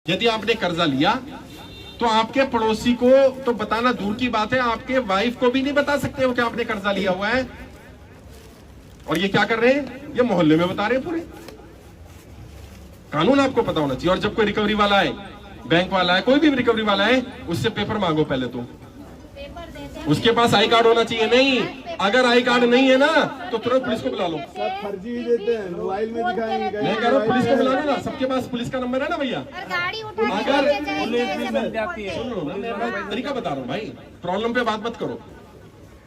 यदि आपने कर्जा लिया तो आपके पड़ोसी को तो बताना दूर की बात है, आपके वाइफ को भी नहीं बता सकते हो कि आपने कर्जा लिया हुआ है। और ये क्या कर रहे हैं, ये मोहल्ले में बता रहे हैं पूरे। कानून आपको पता होना चाहिए। और जब कोई रिकवरी वाला है, बैंक वाला है, कोई भी रिकवरी वाला है, उससे पेपर मांगो पहले तो। उसके पास आई कार्ड होना चाहिए। नहीं, अगर आई कार्ड नहीं है ना तो तुरंत पुलिस को बुला लो। सब फर्जी देते हैं, मोबाइल में दिखाएंगे। मैं कह रहा हूँ पुलिस को बुला लो ना, सबके पास पुलिस का नंबर है ना भैया। अगर तरीका बता रहा हूँ भाई, प्रॉब्लम पे बात मत करो।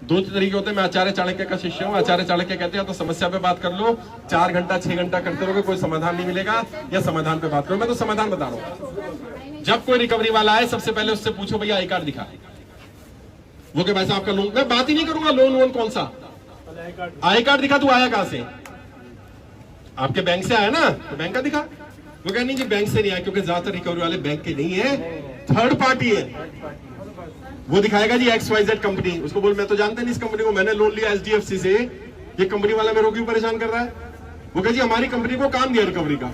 दो तरीके होते हैं। मैं आचार्य चाणक्य का शिष्य हूँ। आचार्य चाणक्य कहते हैं तो समस्या पे बात कर लो, 4 घंटा 6 घंटा करते रहोगे कोई समाधान नहीं मिलेगा, या समाधान पे बात करो। मैं तो समाधान बता रहा हूँ। जब कोई रिकवरी वाला आए सबसे पहले उससे पूछो भैया आई कार्ड दिखा। वो के पैसा आपका लोन, मैं बात ही नहीं करूंगा लोन वोन कौन सा, आई कार्ड दिखा। तू आया कहां से, आपके बैंक से आया ना, तो बैंक का दिखा। वो कह नहीं जी बैंक से नहीं आया, क्योंकि ज्यादातर रिकवरी वाले बैंक के नहीं है, थर्ड पार्टी है। वो दिखाएगा जी XYZ कंपनी। उसको बोल मैं तो जानता नहीं इस कंपनी को, मैंने लोन लिया HDFC से, ये कंपनी वाला मेरे को क्यों परेशान कर रहा है। वो कह जी हमारी कंपनी को काम दिया रिकवरी का।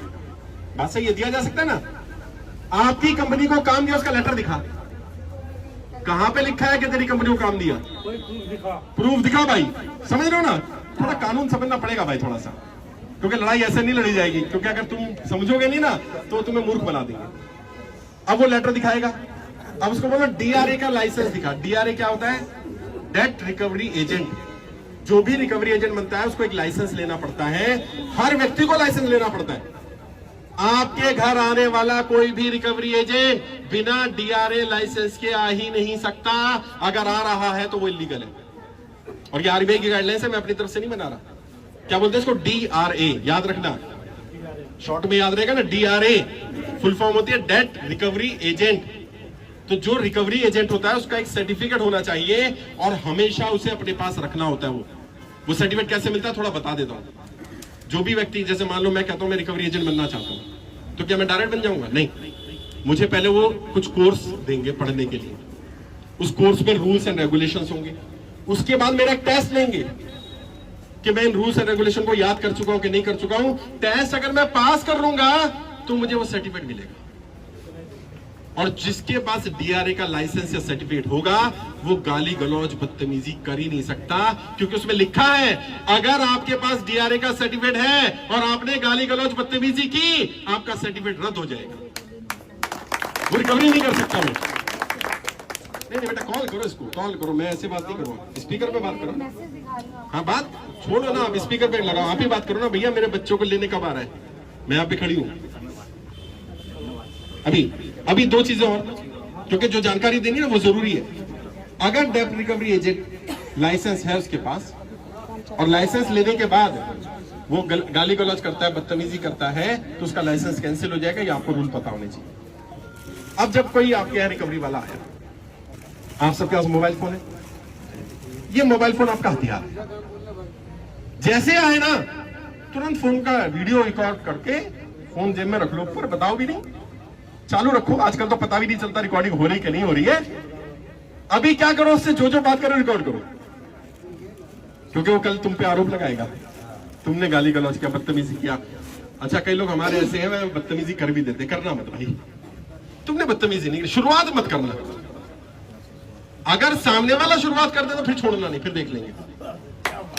बात सही है, दिया जा सकता है ना। आपकी कंपनी को काम दिया, उसका लेटर दिखा। कहां पे लिखा है कि तेरी कंपनी को काम दिया, प्रूफ दिखा भाई। समझ रहे हो ना, थोड़ा कानून समझना पड़ेगा भाई थोड़ा सा, क्योंकि लड़ाई ऐसे नहीं लड़ी जाएगी। क्योंकि अगर तुम समझोगे नहीं ना तो तुम्हें मूर्ख बना देंगे। अब वो लेटर दिखाएगा, अब उसको बोलो DRA का लाइसेंस दिखा। DRA क्या होता है, डेट रिकवरी एजेंट। जो भी रिकवरी एजेंट बनता है उसको एक लाइसेंस लेना पड़ता है, हर व्यक्ति को लाइसेंस लेना पड़ता है। आपके घर आने वाला कोई भी रिकवरी एजेंट बिना DRA लाइसेंस के आ ही नहीं सकता। अगर आ रहा है तो वो इलीगल है। और ये RBI की गाइडलाइंस है, मैं अपनी तरफ से नहीं बना रहा। क्या बोलते हैं इसको, DRA, याद रखना, शॉर्ट में याद रहेगा ना। DRA फुल फॉर्म होती है डेट रिकवरी एजेंट। तो जो रिकवरी एजेंट होता है उसका एक सर्टिफिकेट होना चाहिए और हमेशा उसे अपने पास रखना होता है। वो सर्टिफिकेट कैसे मिलता है थोड़ा बता देता हूं। जो भी व्यक्ति, जैसे मान लो मैं कहता हूं मैं रिकवरी एजेंट बनना चाहता हूं, तो क्या मैं डायरेक्ट बन जाऊंगा? नहीं, मुझे पहले वो कुछ कोर्स देंगे पढ़ने के लिए। उस कोर्स में रूल्स एंड रेगुलेशंस होंगे। उसके बाद मेरा टेस्ट लेंगे कि मैं इन रूल्स एंड रेगुलेशन को याद कर चुका हूं कि नहीं कर चुका हूं। टेस्ट अगर मैं पास कर लूंगा तो मुझे वो सर्टिफिकेट मिलेगा। और जिसके पास DRA का लाइसेंस या सर्टिफिकेट होगा वो गाली गलौज बदतमीजी कर ही नहीं सकता, क्योंकि उसमें लिखा है अगर आपके पास DRA का सर्टिफिकेट है और आपने गाली गलौज बदतमीजी की, आपका सर्टिफिकेट रद्द हो जाएगा। वो रिकवरी नहीं कर सकता। मैं नहीं बेटा, कॉल करो इसको, कॉल करो। मैं ऐसे बात नहीं करूंगा, स्पीकर पे बात करो। हाँ बात छोड़ो ना, आप स्पीकर पे लगाओ, आप ही बात करो ना। भैया मेरे बच्चों को लेने कब आ रहा है, मैं यहाँ पे खड़ी हूँ। अभी 2 चीजें और, क्योंकि जो जानकारी देनी है वो जरूरी है। अगर डेट रिकवरी एजेंट लाइसेंस है उसके पास, और लाइसेंस लेने के बाद वो गाली गलौज करता है, बदतमीजी करता है, तो उसका लाइसेंस कैंसिल हो जाएगा। ये आपको रूल पता होने चाहिए। अब जब कोई आपके यहाँ रिकवरी वाला आया, आप सबके पास मोबाइल फोन है, ये मोबाइल फोन आपका हथियार है। जैसे आए ना तुरंत फोन का वीडियो रिकॉर्ड करके फोन जेब में रख लो, ऊपर बताओ भी नहीं, चालू रखो। आजकल तो पता भी नहीं चलता रिकॉर्डिंग हो रही कि नहीं हो रही है। अभी क्या करो, उससे जो बात करो रिकॉर्ड करो, क्योंकि वो कल तुम पे आरोप लगाएगा तुमने गाली गलौज किया, बदतमीजी किया। अच्छा कई लोग हमारे ऐसे हैं वह बदतमीजी कर भी देते। करना मत भाई, तुमने बदतमीजी नहीं की, शुरुआत मत करना। अगर सामने वाला शुरुआत कर दे तो फिर छोड़ना नहीं, फिर देख लेंगे।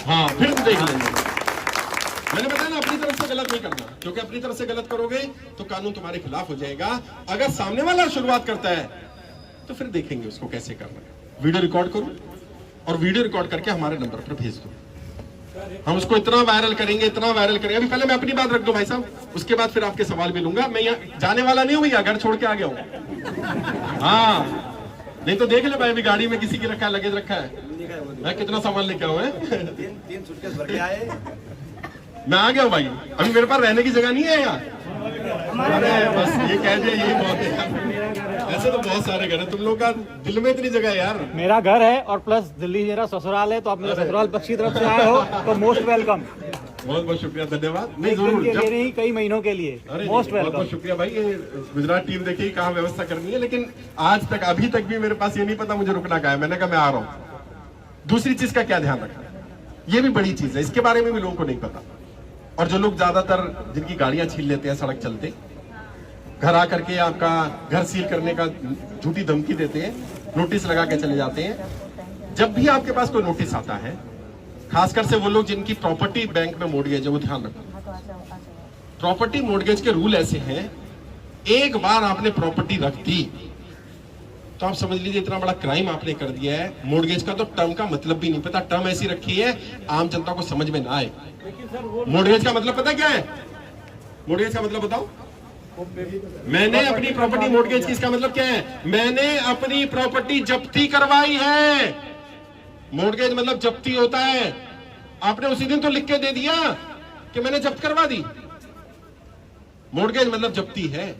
हाँ फिर देख लेंगे। मैंने बताया ना, अपनी तरफ से गलत नहीं करना, क्योंकि अपनी तरफ से गलत करोगे तो कानून तुम्हारे खिलाफ हो जाएगा। अगर सामने वाला शुरुआत करता है तो फिर देखेंगे उसको कैसे करना है। वीडियो रिकॉर्ड करो और वीडियो रिकॉर्ड करके हमारे नंबर पर भेज दो। हम उसको इतना वायरल करेंगे, इतना वायरल करेंगे। अभी पहले मैं अपनी बात रख दूं भाई साहब, उसके बाद फिर आपके सवाल भी लूंगा। मैं यहाँ जाने वाला नहीं हूं भैया, घर छोड़ के आ गया हूं। हाँ नहीं तो देख ले भाई, अभी गाड़ी में किसी की रखा है, लगेज रखा है। मैं कितना सामान लेके आऊं है, 3 सूटकेस भर के आए। मैं आ गया हूँ भाई। अभी मेरे पास रहने की जगह नहीं है यहाँ। अरे बस ये कह दिया, यही बहुत है। ऐसे तो बहुत सारे घर है, तुम लोग का दिल में इतनी जगह है यार। मेरा घर है और प्लस दिल्ली मेरा ससुराल है, तो आप मेरे ससुराल पक्ष की तरफ से आए हो तो मोस्ट वेलकम। बहुत बहुत शुक्रिया, धन्यवाद। नहीं एक दिन जरूर, के लिए नहीं, कई महीनों के लिए मोस्ट वेलकम। बहुत शुक्रिया भाई। ये गुजरात टीम देखिए कहाँ व्यवस्था करनी है, लेकिन आज तक अभी तक भी मेरे पास ये नहीं पता मुझे रुकना कहाँ है। मैंने कहा मैं आ रहा हूँ। दूसरी चीज का क्या ध्यान रखना, ये भी बड़ी चीज है, इसके बारे में भी लोगों को नहीं पता। और जो लोग ज्यादातर जिनकी गाड़ियां छीन लेते हैं सड़क चलते, घर आकर के आपका घर सील करने का झूठी धमकी देते हैं, नोटिस लगा के चले जाते हैं। जब भी आपके पास कोई नोटिस आता है, खासकर से वो लोग जिनकी प्रॉपर्टी बैंक में मोर्टगेज है, वो ध्यान रखो। प्रॉपर्टी मोर्टगेज के रूल ऐसे हैं, एक बार आपने प्रॉपर्टी रख दी तो आप समझ लीजिए इतना बड़ा क्राइम आपने कर दिया है। मोर्टगेज का तो टर्म का मतलब भी नहीं पता, टर्म ऐसी रखी है आम जनता को समझ में ना आए। मोर्टगेज का मतलब पता क्या है? मोर्टगेज का मतलब बताओ। मैंने अपनी प्रॉपर्टी मोर्टगेज की, इसका मतलब क्या है? मैंने अपनी प्रॉपर्टी जब्ती करवाई है। मोर्टगेज मतलब जब्ती होता है। आपने उसी दिन तो लिख के दे दिया कि मैंने जब्त करवा दी। मोर्टगेज मतलब जब्ती है।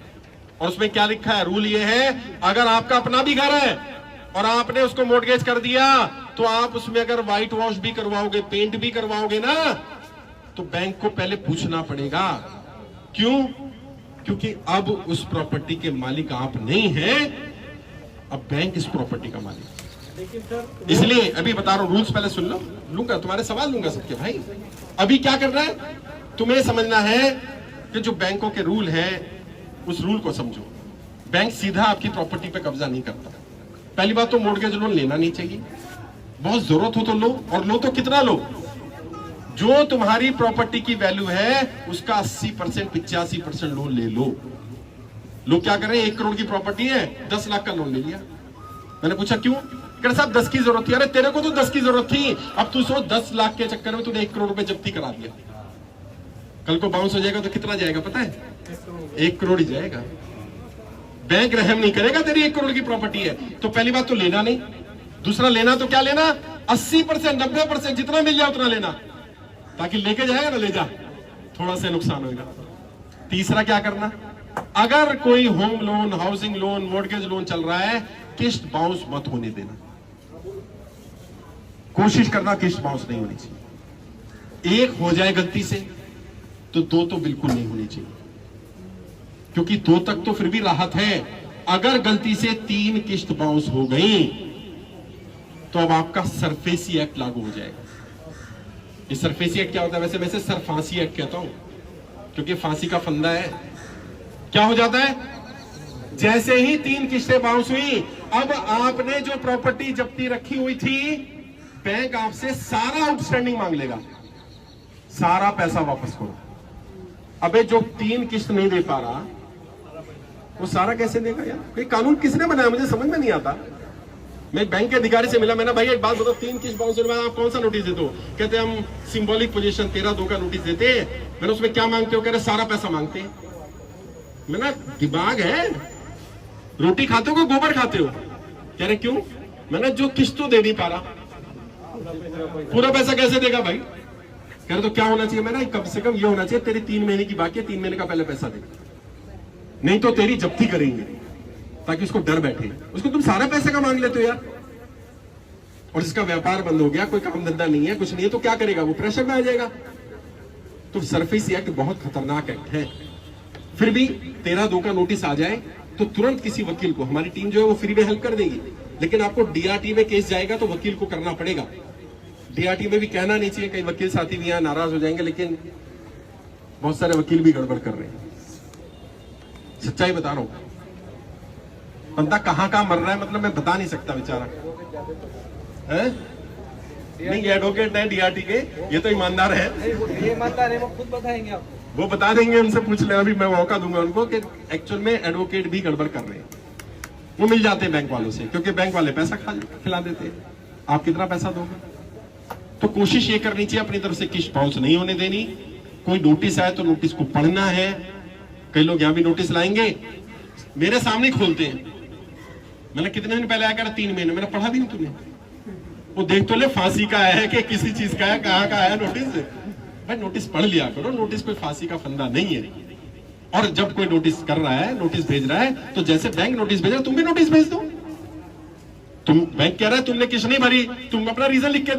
और उसमें क्या लिखा है? रूल ये है, अगर आपका अपना भी घर है और आपने उसको मोर्टगेज कर दिया तो आप उसमें अगर व्हाइट वॉश भी करवाओगे, पेंट भी करवाओगे ना, तो बैंक को पहले पूछना पड़ेगा। क्यों? क्योंकि अब उस प्रॉपर्टी के मालिक आप नहीं हैं, अब बैंक इस प्रॉपर्टी का मालिक। इसलिए अभी बता रहा हूं, रूल्स पहले सुन लो, लूंगा तुम्हारे सवाल लूंगा सबके भाई। अभी क्या करना है तुम्हें समझना है कि जो बैंकों के रूल हैं उस रूल को समझो। बैंक सीधा आपकी प्रॉपर्टी पे कब्जा नहीं करता। पहली बात तो मोर्टगेज लोन लेना नहीं चाहिए, बहुत जरूरत हो तो लो, और लो तो कितना लो? जो तुम्हारी प्रॉपर्टी की वैल्यू है उसका 80% 85% लोन ले लो। लोग क्या करें, 1 करोड़ की प्रॉपर्टी है, 10 लाख का लोन ले लिया। मैंने पूछा क्यों? कह साहब 10 की जरूरत थी। अरे तेरे को तो 10 की जरूरत थी, अब तू सोच 10 लाख के चक्कर में तूने 1 करोड़ रुपए जब्ती करा दिया। कल को बाउंस हो जाएगा तो कितना जाएगा पता है? 1 करोड़ ही जाएगा। बैंक रहम नहीं करेगा, तेरी 1 करोड़ की प्रॉपर्टी है तो पहली बात तो लेना नहीं। दूसरा, लेना तो क्या लेना, 80% 90% जितना मिल जाए उतना लेना, ताकि लेके जाएगा ना ले जा, थोड़ा सा नुकसान होगा। तीसरा क्या करना, अगर कोई home loan, housing loan, mortgage loan चल रहा है, किस्त बाउंस मत होने देना। कोशिश करना किस्त बाउंस नहीं होनी चाहिए। 1 हो जाए गलती से तो 2 तो बिल्कुल नहीं होनी चाहिए, क्योंकि 2 तक तो फिर भी राहत है। अगर गलती से 3 किस्त बाउंस हो गई तो अब आपका सरफेसी एक्ट लागू हो जाएगा। ये सरफेसी एक्ट क्या होता है? वैसे सरफांसी एक्ट कहता हूं, क्योंकि फांसी का फंदा है। क्या हो जाता है? जैसे ही 3 किस्तें बाउंस हुई, अब आपने जो प्रॉपर्टी जब्ती रखी हुई थी, बैंक आपसे सारा आउटस्टैंडिंग मांग लेगा, सारा पैसा वापस करो। अबे जो 3 किस्त नहीं दे पा रहा वो सारा कैसे देगा यार? कोई कानून किसने बनाया, मुझे समझ में नहीं आता। मैं बैंक के अधिकारी से मिला, मैंने भाई एक बात बताओ, 3 किस्त बाउंस होने आप कौन सा नोटिस देते हो? कहते हम सिंबॉलिक पोजीशन 13(2) का नोटिस देते हैं। मैंने उसमें क्या मांगते हो? कह रहे सारा पैसा मांगते हैं। मैंने दिमाग है, रोटी खाते हो कि गोबर खाते हो? कह रहे क्यों? मैंने जो किस्त तो दे नहीं पा रहा, पूरा पैसा कैसे देगा भाई? कह रहे तो क्या होना चाहिए? मैंने कम से कम ये होना चाहिए, तेरी 3 महीने की बाकी है, 3 महीने का पहले पैसा दे, नहीं तो तेरी जब्ती करेंगे, ताकि उसको डर बैठे। उसको तुम सारा पैसे का मांग लेते हो यार, और इसका व्यापार बंद हो गया, कोई काम धंधा नहीं है, कुछ नहीं है, तो क्या करेगा? वो प्रेशर में आ जाएगा। तो सरफेसी एक्ट बहुत खतरनाक एक्ट है। फिर भी 13(2) का नोटिस आ जाए तो तुरंत किसी वकील को, हमारी टीम जो है वो फ्री में हेल्प कर देगी, लेकिन आपको डीआरटी में केस जाएगा तो वकील को करना पड़ेगा। डीआरटी में भी कहना नहीं चाहिए, कई वकील साथी भी यहाँ नाराज हो जाएंगे, लेकिन बहुत सारे वकील भी गड़बड़ कर रहे हैं, सच्चाई बता रहा हूं। बंदा कहां मर रहा है, मतलब मैं बता नहीं सकता बेचारा है? नहीं, एडवोकेट है डीआरटी के, ये तो ईमानदार है। ये ईमानदार है, वो खुद बताएंगे आपको। वो बता देंगे, उनसे पूछ लेना, अभी मैं मौका दूंगा उनको कि एक्चुअल में एडवोकेट भी गड़बड़ कर रहे हैं। वो मिल जाते हैं बैंक वालों से, क्योंकि बैंक वाले पैसा खिला देते हैं। आप कितना पैसा दोगे? तो कोशिश ये करनी चाहिए अपनी तरफ से किस्त बाउंस नहीं होने देनी। कोई नोटिस आए तो नोटिस को पढ़ना है। कई लोग यहां भी नोटिस लाएंगे, मेरे सामने खोलते हैं। मैंने कितने दिन पहले आया कर 3 महीने, मैंने पढ़ा भी नहीं तुमने? वो देख तो ले फांसी का है कि किसी चीज का है, कहाँ का है नोटिस। भाई नोटिस पढ़ लिया करो, नोटिस कोई फांसी का फंदा नहीं है। और जब कोई नोटिस कर रहा है, नोटिस भेज रहा है, तो जैसे बैंक नोटिस भेज रहा है तुम भी नोटिस भेज दो। तुम बैंक कह रहा है तुमने किस्त नहीं भरी, तुम अपना रीजन लिख के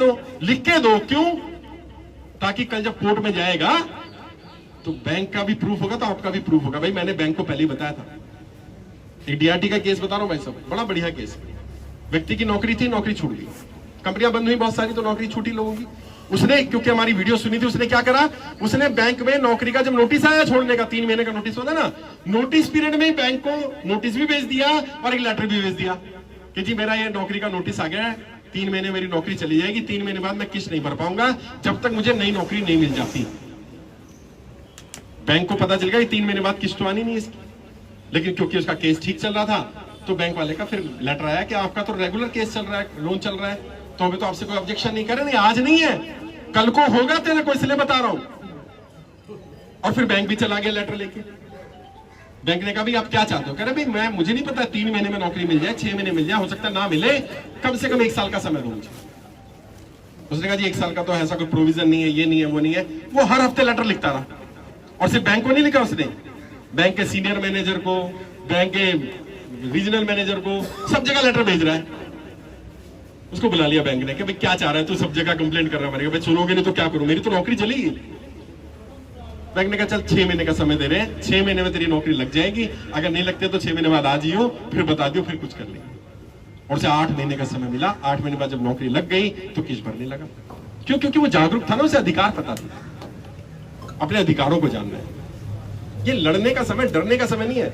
दो। क्यों? ताकि कल जब कोर्ट में जाएगा तो बैंक का भी प्रूफ होगा, तो आपका भी प्रूफ होगा। भाई मैंने बैंक को पहले ही बताया था। एक डीआरटी का केस बता रहा हूं भाई साहब, बड़ा बढ़िया केस। व्यक्ति की नौकरी थी, नौकरी छूट गई, कंपनियां बंद हुई बहुत सारी, तो नौकरी छूटी लोगों की। उसने, क्योंकि हमारी वीडियो सुनी थी, उसने क्या करा, उसने बैंक में नौकरी का जब नोटिस आया छोड़ने का, 3 महीने का नोटिस होता ना, नोटिस पीरियड में ही बैंक को नोटिस भी भेज दिया और एक लेटर भी भेज दिया कि जी मेरा ये नौकरी का नोटिस आ गया है, 3 महीने मेरी नौकरी चली जाएगी, 3 महीने बाद मैं किस्त नहीं भर पाऊंगा जब तक मुझे नई नौकरी नहीं मिल जाती। बैंक को पता चल गया 3 महीने बाद किस्त तो आनी नहीं इसकी, लेकिन क्योंकि उसका केस ठीक चल रहा था तो बैंक वाले का फिर लेटर आया कि आपका तो रेगुलर केस चल रहा है, लोन चल रहा है, तो अभी तो आपसे कोई ऑब्जेक्शन नहीं कर रहे, नहीं आज नहीं है, कल को होगा तेरे को, इसलिए बता रहा हूं। और फिर बैंक भी चला गया लेटर लेके। बैंक ने कहा भाई आप क्या चाहते हो, कह रहे भाई मुझे नहीं पता, 3 महीने में नौकरी मिल जाए, 6 महीने मिल जाए, हो सकता है ना मिले, कम से कम 1 साल का समय दो मुझे। उसने कहा जी 1 साल का तो ऐसा कोई प्रोविजन नहीं है, ये नहीं है, वो नहीं है। वो हर हफ्ते लेटर लिखता रहा, और सिर्फ बैंक को नहीं लिखा उसने, बैंक के सीनियर मैनेजर को, बैंक के रीजनल मैनेजर को, सब जगह लेटर भेज रहा है। उसको बुला लिया बैंक ने कि भाई क्या चाह रहा है तू, सब जगह कंप्लेंट कर रहा है, भाई सुनोगे नहीं तो क्या करूं, मेरी तो नौकरी चलेगी। बैंक ने कहा चल 6 महीने का समय दे रहे हैं, 6 महीने में तेरी नौकरी लग जाएगी, अगर नहीं लगते तो 6 महीने बाद आ जियो, फिर बता दियो, फिर कुछ कर लेंगे। और उसे 8 महीने का समय मिला। 8 महीने बाद जब नौकरी लग गई तो किस्त भरने लगा। क्यों? क्योंकि वो जागरूक था ना, उसे अधिकार पता था, अपने अधिकारों को जानना है। ये लड़ने का समय, डरने का समय नहीं है।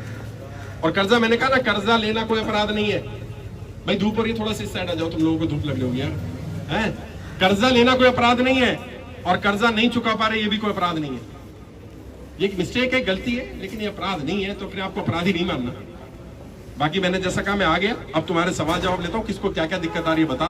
और कर्जा, मैंने कहा ना, कर्जा लेना कोई अपराध नहीं है। भाई धूप हो रही है, थोड़ा सा इस साइड आ जाओ, तुम लोगों को धूप लग रही होगी यार, हैं? कर्जा लेना कोई अपराध नहीं है, और कर्जा नहीं चुका पा रहे ये भी कोई अपराध नहीं है। ये एक मिस्टेक है, गलती है, लेकिन ये अपराध नहीं है, तो फिर आपको अपराधी नहीं मानना। बाकी मैंने जैसा कहा मैं आ गया, अब तुम्हारे सवाल जवाब लेता हूँ, किसको क्या क्या दिक्कत आ रही है बता।